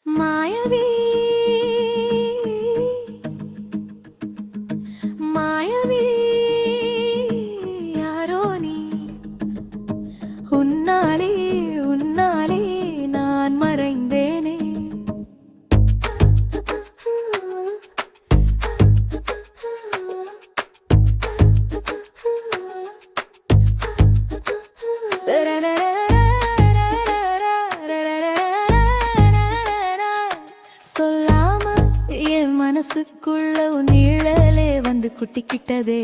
மாயவி மாயவி யாரோ நீ உன்னாலே உன்னாலே நான் மறைந்தேனே சொல்லாம என் மனசுக்குள்ள உன் நிழலே வந்து குட்டிக்கிட்டதே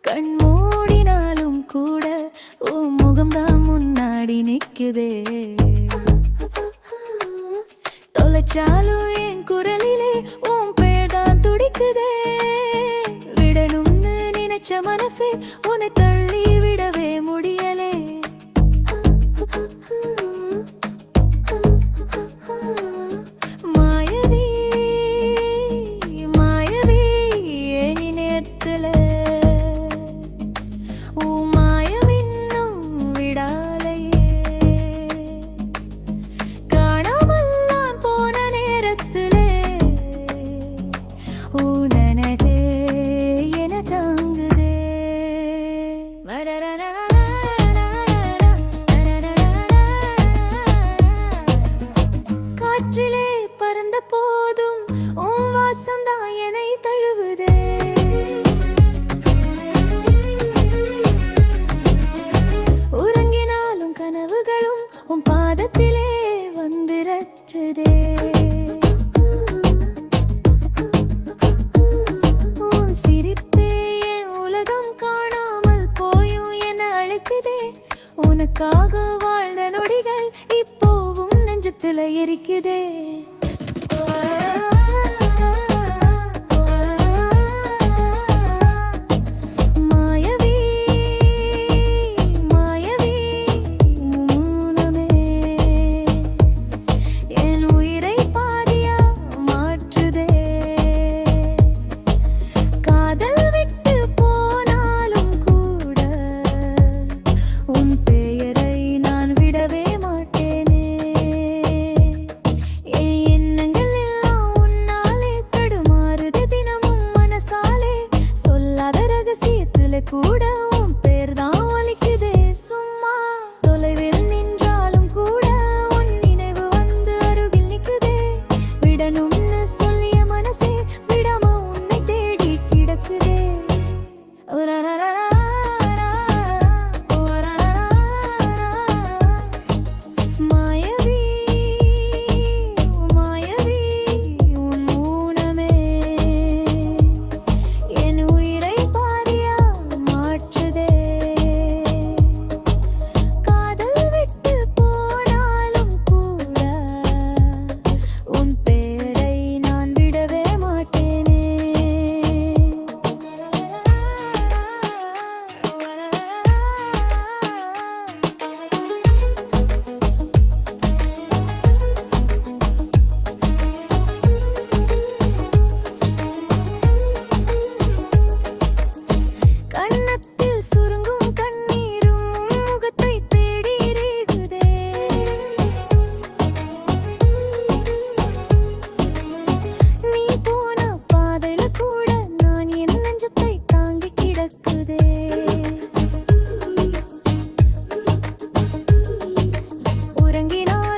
கண் மூடினாலும் கூட உன் முகம்தான் முன்னாடி நிக்குதே தொலைச்சாலும் என் குரலிலே உன் பெயர் தான் துடிக்குதே விடணும்னு நினைச்ச மனசே உன்னை தள்ளி விடவே முடியலே மாயவி மாயவி ஏனி நேரத்துல உன் மாயம் இன்னும் விடாலையே காணாமல் நான் போன நேரத்திலே உன் நினைவே என தாங்குதே காற்றிலே பறந்த போதும் உன் வாசம் தான் என்னை தழுவுதே உறங்கினாலும் கனவுகளும் உன் பாதத்திலே வந்திரற்றுதே உன் சிரிப்பே என் உலகம் காணாமல் போயும் என அழைக்குதே உனக்காக வாழ்ந்த நொடிகள் இப்போவும் நெஞ்சத்துல எரிக்குதே மாயவி மாயவி மௌனமே என் உயிரை பாதியா மாற்றுதே காதல் விட்டு போனாலும் கூட உன் பெயரை நான் விடவே மாட்டேனே என் எண்ணங்கள் எல்லாம் உன்னாலே தடுமாறுது தினமும் மனசாலே சொல்லாத ரகசியத்துல கூட உன் பேர் தான் ஒலிக்குதே சும்மா தொலைவில் நின்றாலும் கூட உன் நினைவு வந்து அருகில் நிக்குதே விடணும்னு சொல்லிய மனசே விடாம உன்னை தேடி கிடக்குதே மாயவி மாயவி உன் மௌனமே என் உயிரை பாதியா மாற்றுதே காதல் விட்டு போனாலும் கூட உன் பேரை நான் விடவே மாட்டேனே கண்ணத்தில் சுருங்கும் கண்ணீரும் உன் முகத்தை தேடி ரீகுதே நீ போன பாதையில கூட நான் என் நெஞ்சத்தை தாங்கி கிடக்குதே உறங்கினாலும்